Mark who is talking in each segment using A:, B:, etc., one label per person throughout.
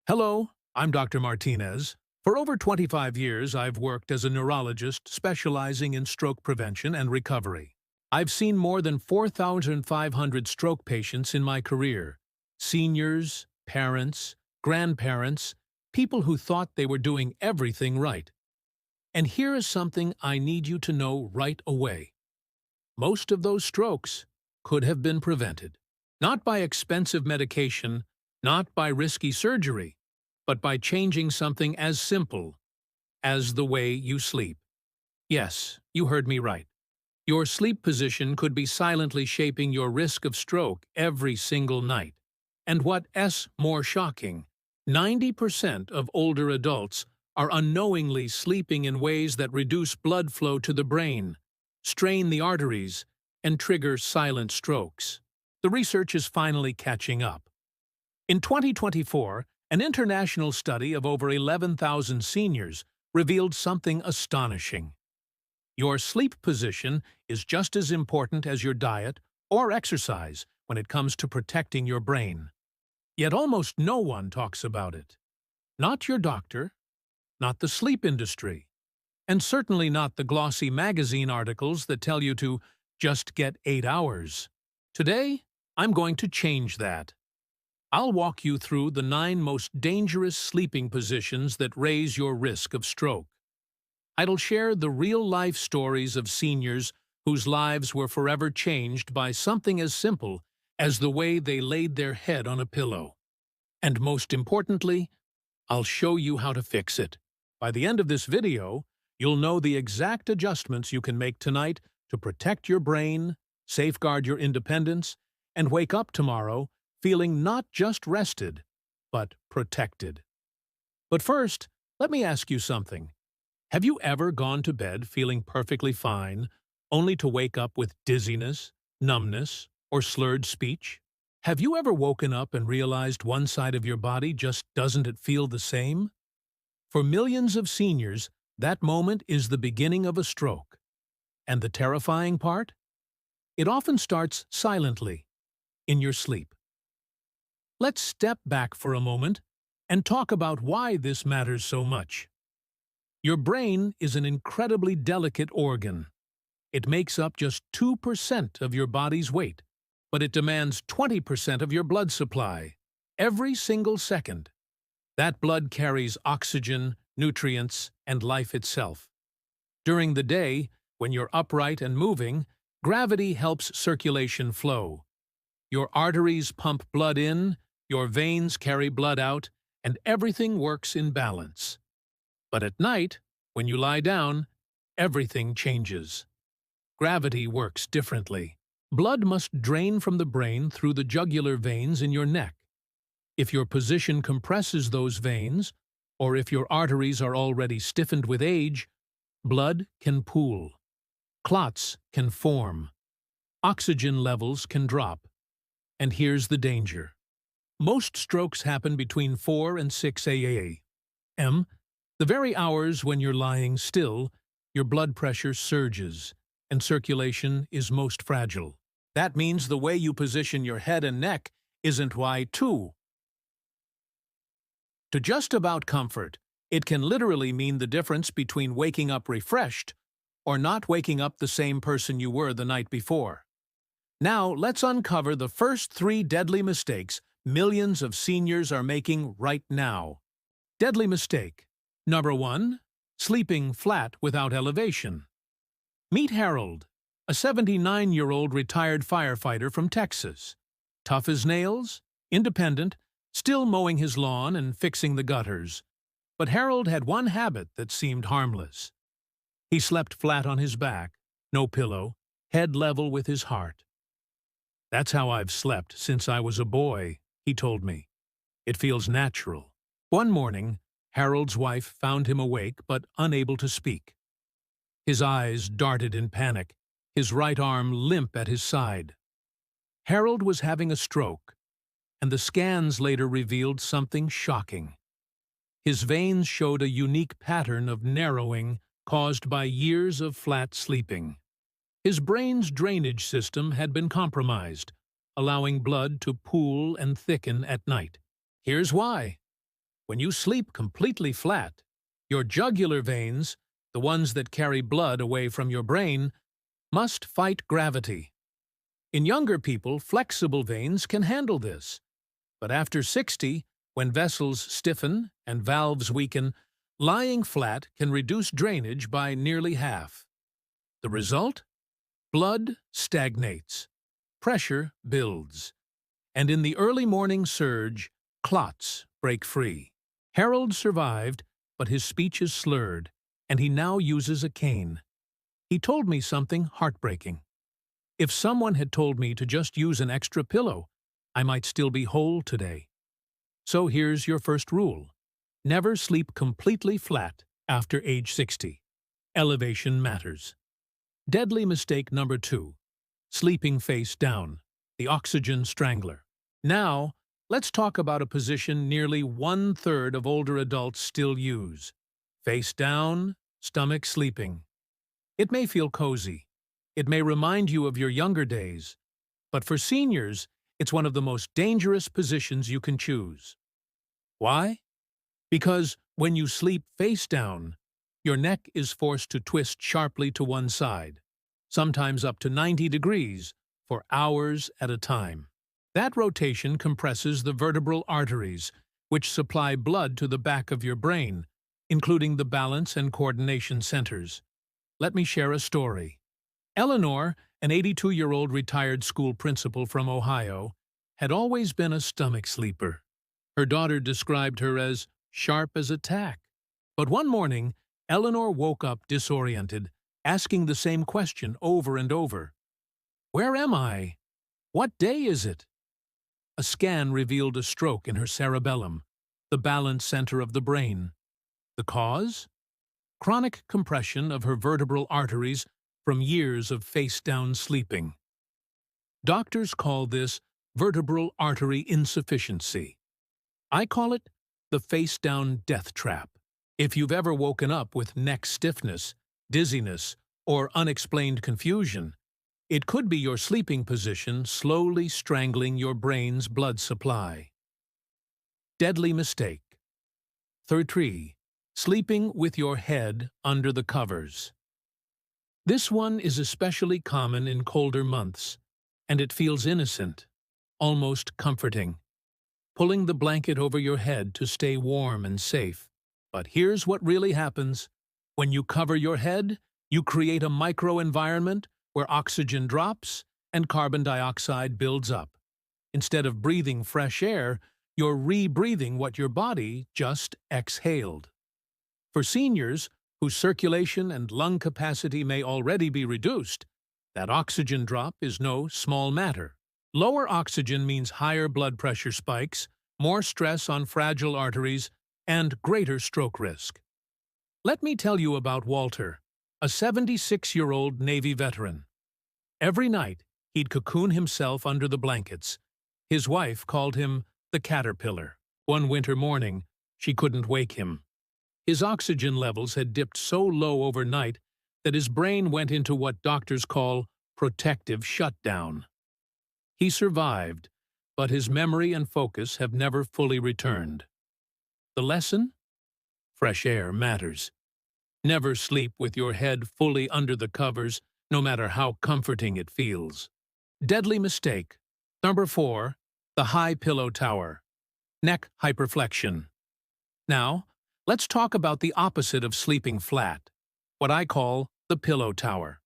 A: Hello, I'm Dr. Martinez. For over 25 years, I've worked as a neurologist specializing in stroke prevention and recovery. I've seen more than 4,500 stroke patients in my career. Seniors, parents, grandparents, people who thought they were doing everything right. And here is something I need you to know right away. Most of those strokes could have been prevented. Not by expensive medication, not by risky surgery, but by changing something as simple as the way you sleep. Yes, you heard me right. Your sleep position could be silently shaping your risk of stroke every single night. And what's more shocking, 90% of older adults are unknowingly sleeping in ways that reduce blood flow to the brain, strain the arteries, and trigger silent strokes. The research is finally catching up. In 2024, an international study of over 11,000 seniors revealed something astonishing. Your sleep position is just as important as your diet or exercise when it comes to protecting your brain. Yet almost no one talks about it. Not your doctor, not the sleep industry, and certainly not the glossy magazine articles that tell you to just get 8 hours. Today, I'm going to change that. I'll walk you through the 9 most dangerous sleeping positions that raise your risk of stroke. I'll share the real-life stories of seniors whose lives were forever changed by something as simple as the way they laid their head on a pillow. And most importantly, I'll show you how to fix it. By the end of this video, you'll know the exact adjustments you can make tonight to protect your brain, safeguard your independence, and wake up tomorrow feeling not just rested, but protected. But first, let me ask you something. Have you ever gone to bed feeling perfectly fine, only to wake up with dizziness, numbness, or slurred speech? Have you ever woken up and realized one side of your body just doesn't feel the same? For millions of seniors, that moment is the beginning of a stroke. And the terrifying part? It often starts silently, in your sleep. Let's step back for a moment and talk about why this matters so much. Your brain is an incredibly delicate organ. It makes up just 2% of your body's weight, but it demands 20% of your blood supply every single second. That blood carries oxygen, nutrients, and life itself. During the day, when you're upright and moving, gravity helps circulation flow. Your arteries pump blood in, your veins carry blood out, and everything works in balance. But at night, when you lie down, everything changes. Gravity works differently. Blood must drain from the brain through the jugular veins in your neck. If your position compresses those veins, or if your arteries are already stiffened with age, blood can pool. Clots can form. Oxygen levels can drop. And here's the danger. Most strokes happen between 4 and 6 a.m., the very hours when you're lying still, your blood pressure surges, and circulation is most fragile. That means the way you position your head and neck isn't right too. To just about comfort, it can literally mean the difference between waking up refreshed or not waking up the same person you were the night before. Now, let's uncover the first 3 deadly mistakes millions of seniors are making right now. Deadly mistake. Number 1. Sleeping flat without elevation. Meet Harold, a 79-year-old retired firefighter from Texas. Tough as nails, independent, still mowing his lawn and fixing the gutters. But Harold had one habit that seemed harmless. He slept flat on his back, no pillow, head level with his heart. "That's how I've slept since I was a boy," he told me. "It feels natural." One morning, Harold's wife found him awake but unable to speak. His eyes darted in panic, his right arm limp at his side. Harold was having a stroke, and the scans later revealed something shocking. His veins showed a unique pattern of narrowing caused by years of flat sleeping. His brain's drainage system had been compromised, allowing blood to pool and thicken at night. Here's why. When you sleep completely flat, your jugular veins, the ones that carry blood away from your brain, must fight gravity. In younger people, flexible veins can handle this. But after 60, when vessels stiffen and valves weaken, lying flat can reduce drainage by nearly half. The result? Blood stagnates, pressure builds, and in the early morning surge, clots break free. Harold survived, but his speech is slurred, and he now uses a cane. He told me something heartbreaking. If someone had told me to just use an extra pillow, I might still be whole today. So here's your first rule. Never sleep completely flat after age 60. Elevation matters. Deadly mistake number 2. Sleeping face down, the oxygen strangler. Now, let's talk about a position nearly 1/3 of older adults still use. Face down, stomach sleeping. It may feel cozy. It may remind you of your younger days. But for seniors, it's one of the most dangerous positions you can choose. Why? Because when you sleep face down, your neck is forced to twist sharply to one side, sometimes up to 90 degrees, for hours at a time. That rotation compresses the vertebral arteries, which supply blood to the back of your brain, including the balance and coordination centers. Let me share a story. Eleanor, an 82-year-old retired school principal from Ohio, had always been a stomach sleeper. Her daughter described her as sharp as a tack. But one morning, Eleanor woke up disoriented, asking the same question over and over. Where am I? What day is it? A scan revealed a stroke in her cerebellum, the balance center of the brain. The cause? Chronic compression of her vertebral arteries from years of face-down sleeping. Doctors call this vertebral artery insufficiency. I call it the face-down death trap. If you've ever woken up with neck stiffness, dizziness, or unexplained confusion, it could be your sleeping position slowly strangling your brain's blood supply. Deadly mistake. 3. Sleeping with your head under the covers. This one is especially common in colder months, and it feels innocent, almost comforting. Pulling the blanket over your head to stay warm and safe. But here's what really happens. When you cover your head, you create a microenvironment where oxygen drops and carbon dioxide builds up. Instead of breathing fresh air, you're rebreathing what your body just exhaled. For seniors, whose circulation and lung capacity may already be reduced, that oxygen drop is no small matter. Lower oxygen means higher blood pressure spikes, more stress on fragile arteries, and greater stroke risk. Let me tell you about Walter, a 76-year-old Navy veteran. Every night, he'd cocoon himself under the blankets. His wife called him the caterpillar. One winter morning, she couldn't wake him. His oxygen levels had dipped so low overnight that his brain went into what doctors call protective shutdown. He survived, but his memory and focus have never fully returned. The lesson? Fresh air matters. Never sleep with your head fully under the covers, no matter how comforting it feels. Deadly mistake. Number 4. The high pillow tower. Neck hyperflexion. Now, let's talk about the opposite of sleeping flat, what I call the pillow tower.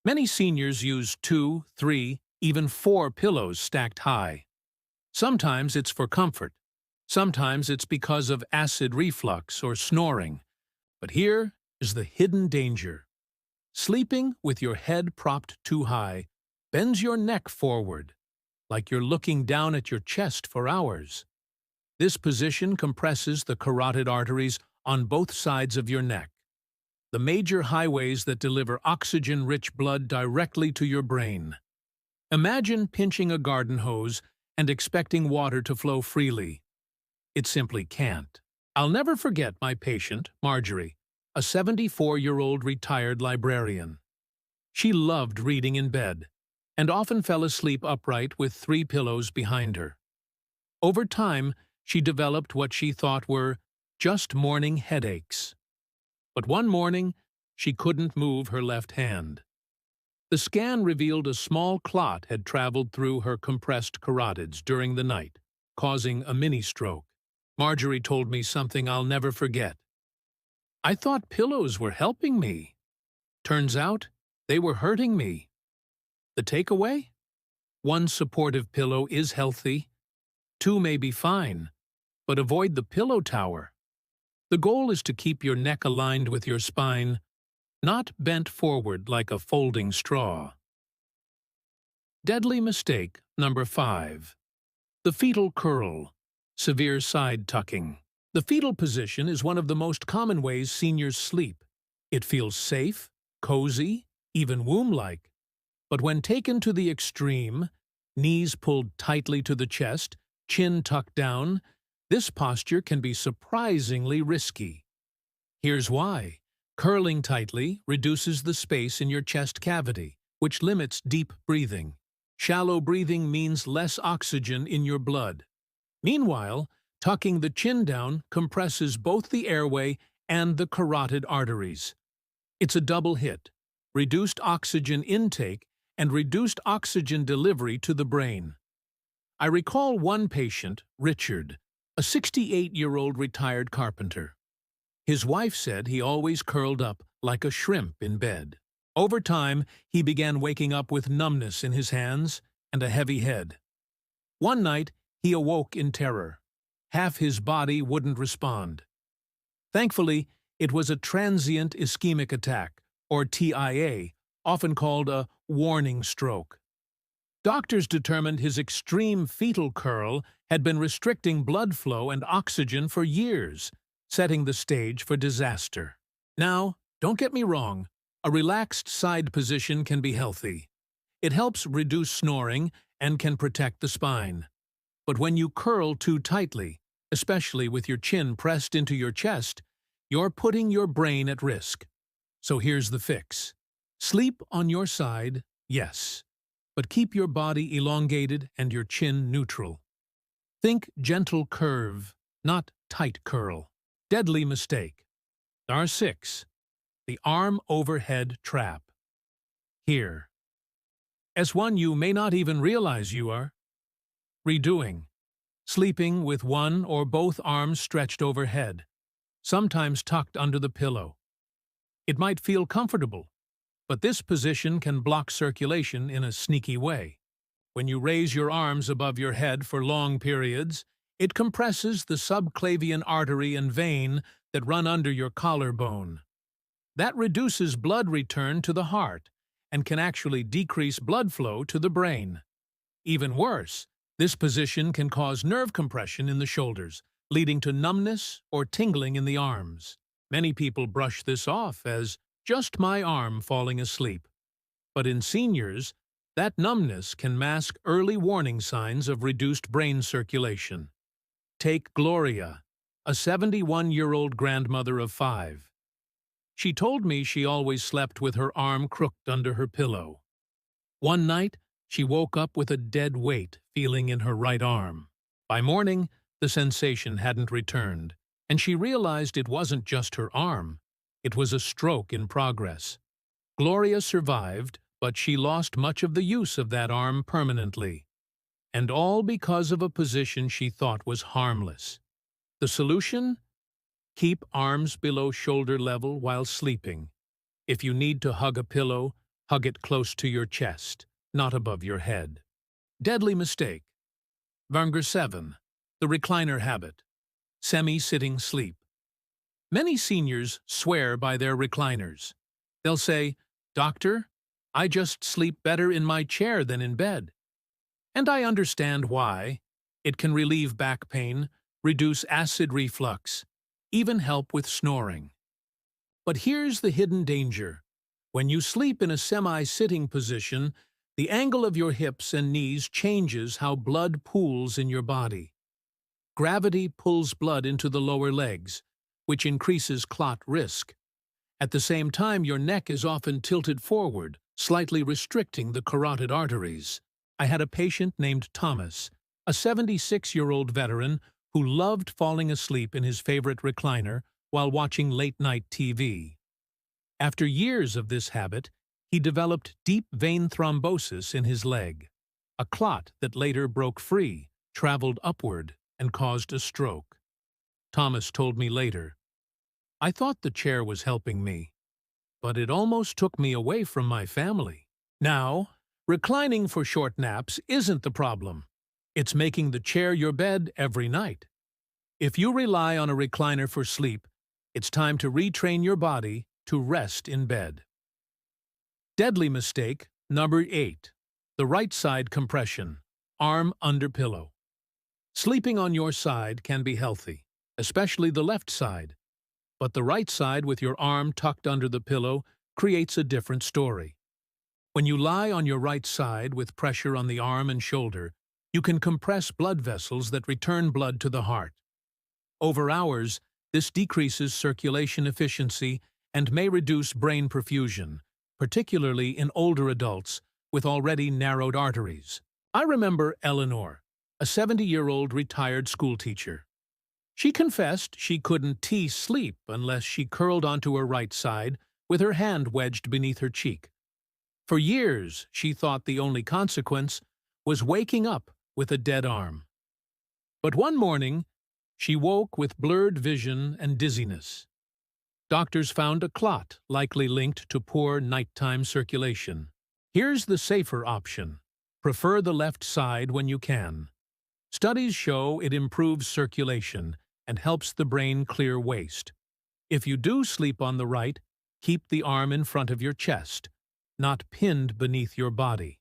A: Many seniors use 2, 3, even 4 pillows stacked high. Sometimes it's for comfort. Sometimes it's because of acid reflux or snoring. But here is the hidden danger. Sleeping with your head propped too high bends your neck forward, like you're looking down at your chest for hours. This position compresses the carotid arteries on both sides of your neck, the major highways that deliver oxygen-rich blood directly to your brain. Imagine pinching a garden hose and expecting water to flow freely. It simply can't. I'll never forget my patient, Marjorie, a 74-year-old retired librarian. She loved reading in bed, and often fell asleep upright with 3 pillows behind her. Over time, she developed what she thought were just morning headaches. But one morning, she couldn't move her left hand. The scan revealed a small clot had traveled through her compressed carotids during the night, causing a mini-stroke. Marjorie told me something I'll never forget. "I thought pillows were helping me. Turns out, they were hurting me." The takeaway? One supportive pillow is healthy. Two may be fine, but avoid the pillow tower. The goal is to keep your neck aligned with your spine, not bent forward like a folding straw. Deadly mistake number 5. The fetal curl, severe side tucking. The fetal position is one of the most common ways seniors sleep. It feels safe, cozy, even womb-like. But when taken to the extreme, knees pulled tightly to the chest, chin tucked down, this posture can be surprisingly risky. Here's why. Curling tightly reduces the space in your chest cavity, which limits deep breathing. Shallow breathing means less oxygen in your blood. Meanwhile, tucking the chin down compresses both the airway and the carotid arteries. It's a double hit: reduced oxygen intake and reduced oxygen delivery to the brain. I recall one patient, Richard, a 68-year-old retired carpenter. His wife said he always curled up like a shrimp in bed. Over time, he began waking up with numbness in his hands and a heavy head. One night, he awoke in terror. Half his body wouldn't respond. Thankfully, it was a transient ischemic attack, or TIA, often called a warning stroke. Doctors determined his extreme fetal curl had been restricting blood flow and oxygen for years, setting the stage for disaster. Now, don't get me wrong, a relaxed side position can be healthy. It helps reduce snoring and can protect the spine. But when you curl too tightly, especially with your chin pressed into your chest, you're putting your brain at risk. So here's the fix. Sleep on your side, yes, but keep your body elongated and your chin neutral. Think gentle curve, not tight curl. Deadly mistake. R6. The arm overhead trap. Here. S1 you may not even realize you are redoing. Sleeping with one or both arms stretched overhead, sometimes tucked under the pillow. It might feel comfortable, but this position can block circulation in a sneaky way. When you raise your arms above your head for long periods, it compresses the subclavian artery and vein that run under your collarbone. That reduces blood return to the heart and can actually decrease blood flow to the brain. Even worse, this position can cause nerve compression in the shoulders, leading to numbness or tingling in the arms. Many people brush this off as just my arm falling asleep. But in seniors, that numbness can mask early warning signs of reduced brain circulation. Take Gloria, a 71-year-old grandmother of 5. She told me she always slept with her arm crooked under her pillow. One night, she woke up with a dead weight feeling in her right arm. By morning, the sensation hadn't returned, and she realized it wasn't just her arm. It was a stroke in progress. Gloria survived, but she lost much of the use of that arm permanently. And all because of a position she thought was harmless. The solution? Keep arms below shoulder level while sleeping. If you need to hug a pillow, hug it close to your chest, not above your head. Deadly mistake. Varnger 7. The recliner habit. Semi-sitting sleep. Many seniors swear by their recliners. They'll say, "Doctor, I just sleep better in my chair than in bed." And I understand why. It can relieve back pain, reduce acid reflux, even help with snoring. But here's the hidden danger. When you sleep in a semi-sitting position, the angle of your hips and knees changes how blood pools in your body. Gravity pulls blood into the lower legs, which increases clot risk. At the same time, your neck is often tilted forward, slightly restricting the carotid arteries. I had a patient named Thomas, a 76-year-old veteran who loved falling asleep in his favorite recliner while watching late-night TV. After years of this habit, he developed deep vein thrombosis in his leg. A clot that later broke free, traveled upward, and caused a stroke. Thomas told me later, "I thought the chair was helping me, but it almost took me away from my family." Now, reclining for short naps isn't the problem. It's making the chair your bed every night. If you rely on a recliner for sleep, it's time to retrain your body to rest in bed. Deadly mistake number 8. The right side compression, arm under pillow. Sleeping on your side can be healthy, especially the left side. But the right side with your arm tucked under the pillow creates a different story. When you lie on your right side with pressure on the arm and shoulder, you can compress blood vessels that return blood to the heart. Over hours, this decreases circulation efficiency and may reduce brain perfusion, particularly in older adults with already narrowed arteries. I remember Eleanor, a 70-year-old retired schoolteacher. She confessed she couldn't sleep unless she curled onto her right side with her hand wedged beneath her cheek. For years, she thought the only consequence was waking up with a dead arm. But one morning, she woke with blurred vision and dizziness. Doctors found a clot likely linked to poor nighttime circulation. Here's the safer option. Prefer the left side when you can. Studies show it improves circulation and helps the brain clear waste. If you do sleep on the right, keep the arm in front of your chest, not pinned beneath your body.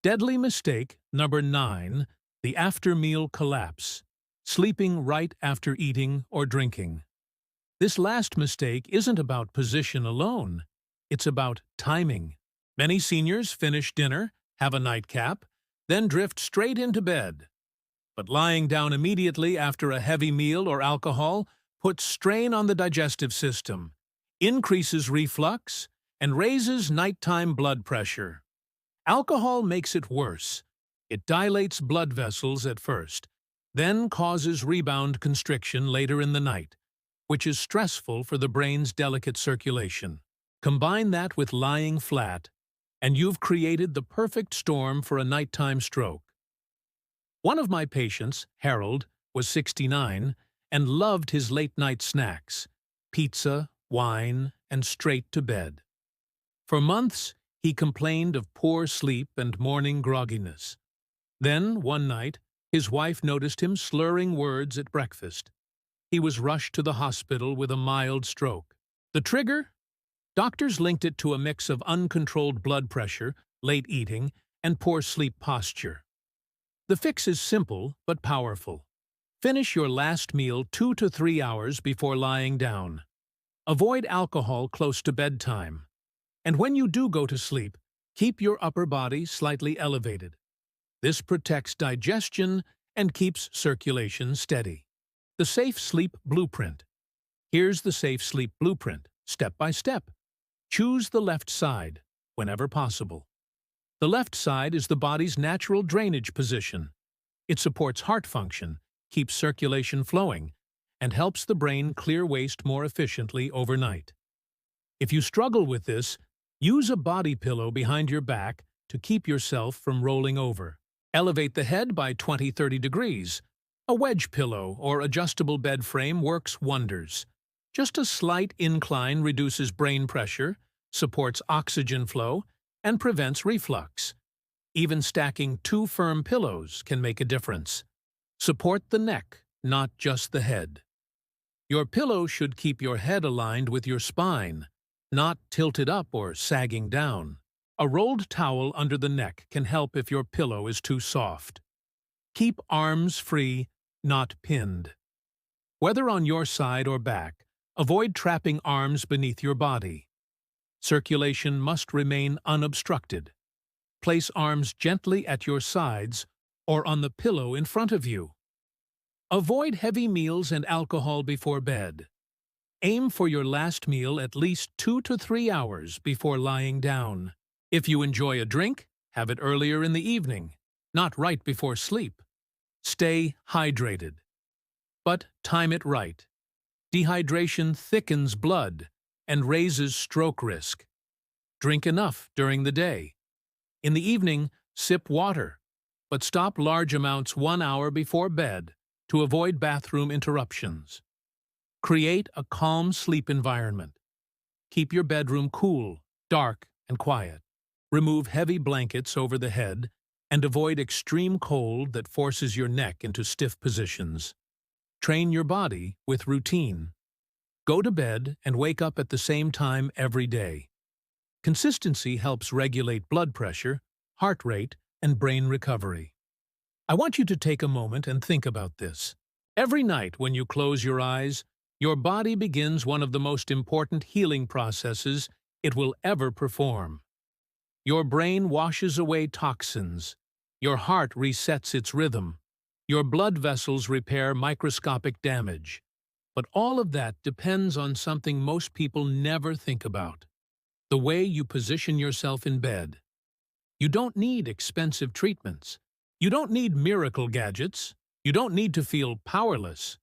A: Deadly mistake number 9, the after-meal collapse, sleeping right after eating or drinking. This last mistake isn't about position alone, it's about timing. Many seniors finish dinner, have a nightcap, then drift straight into bed. But lying down immediately after a heavy meal or alcohol puts strain on the digestive system, increases reflux, and raises nighttime blood pressure. Alcohol makes it worse. It dilates blood vessels at first, then causes rebound constriction later in the night, which is stressful for the brain's delicate circulation. Combine that with lying flat, and you've created the perfect storm for a nighttime stroke. One of my patients, Harold, was 69 and loved his late-night snacks, pizza, wine, and straight to bed. For months, he complained of poor sleep and morning grogginess. Then, one night, his wife noticed him slurring words at breakfast. He was rushed to the hospital with a mild stroke. The trigger? Doctors linked it to a mix of uncontrolled blood pressure, late eating, and poor sleep posture. The fix is simple but powerful. Finish your last meal 2 to 3 hours before lying down. Avoid alcohol close to bedtime. And when you do go to sleep, keep your upper body slightly elevated. This protects digestion and keeps circulation steady. The Safe Sleep Blueprint. Here's the Safe Sleep Blueprint, step by step. Choose the left side, whenever possible. The left side is the body's natural drainage position. It supports heart function, keeps circulation flowing, and helps the brain clear waste more efficiently overnight. If you struggle with this, use a body pillow behind your back to keep yourself from rolling over. Elevate the head by 20-30 degrees. A wedge pillow or adjustable bed frame works wonders. Just a slight incline reduces brain pressure, supports oxygen flow, and prevents reflux. Even stacking 2 firm pillows can make a difference. Support the neck, not just the head. Your pillow should keep your head aligned with your spine, not tilted up or sagging down. A rolled towel under the neck can help if your pillow is too soft. Keep arms free, not pinned. Whether on your side or back, avoid trapping arms beneath your body. Circulation must remain unobstructed. Place arms gently at your sides or on the pillow in front of you. Avoid heavy meals and alcohol before bed. Aim for your last meal at least 2 to 3 hours before lying down. If you enjoy a drink, have it earlier in the evening, not right before sleep. Stay hydrated. But time it right. Dehydration thickens blood and raises stroke risk. Drink enough during the day. In the evening, sip water, but stop large amounts 1 hour before bed to avoid bathroom interruptions. Create a calm sleep environment. Keep your bedroom cool, dark, and quiet. Remove heavy blankets over the head and avoid extreme cold that forces your neck into stiff positions. Train your body with routine. Go to bed and wake up at the same time every day. Consistency helps regulate blood pressure, heart rate, and brain recovery. I want you to take a moment and think about this. Every night when you close your eyes, your body begins one of the most important healing processes it will ever perform. Your brain washes away toxins. Your heart resets its rhythm. Your blood vessels repair microscopic damage. But all of that depends on something most people never think about: the way you position yourself in bed. You don't need expensive treatments. You don't need miracle gadgets. You don't need to feel powerless.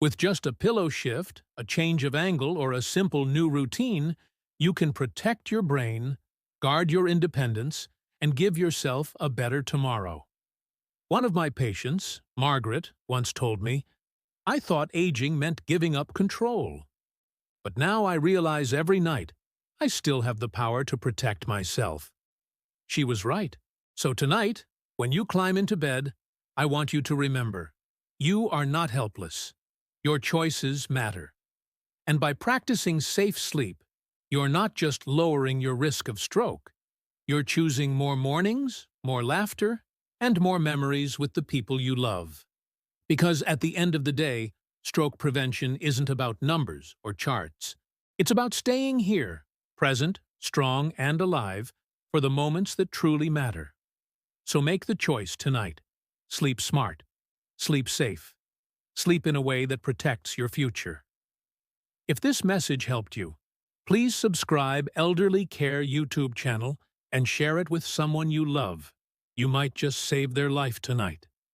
A: With just a pillow shift, a change of angle, or a simple new routine, you can protect your brain, guard your independence, and give yourself a better tomorrow. One of my patients, Margaret, once told me, "I thought aging meant giving up control. But now I realize every night I still have the power to protect myself." She was right. So tonight, when you climb into bed, I want you to remember, you are not helpless. Your choices matter. And by practicing safe sleep, you're not just lowering your risk of stroke. You're choosing more mornings, more laughter, and more memories with the people you love. Because at the end of the day, stroke prevention isn't about numbers or charts. It's about staying here, present, strong, and alive, for the moments that truly matter. So make the choice tonight. Sleep smart. Sleep safe. Sleep in a way that protects your future. If this message helped you, please subscribe Elderly Care YouTube channel and share it with someone you love. You might just save their life tonight.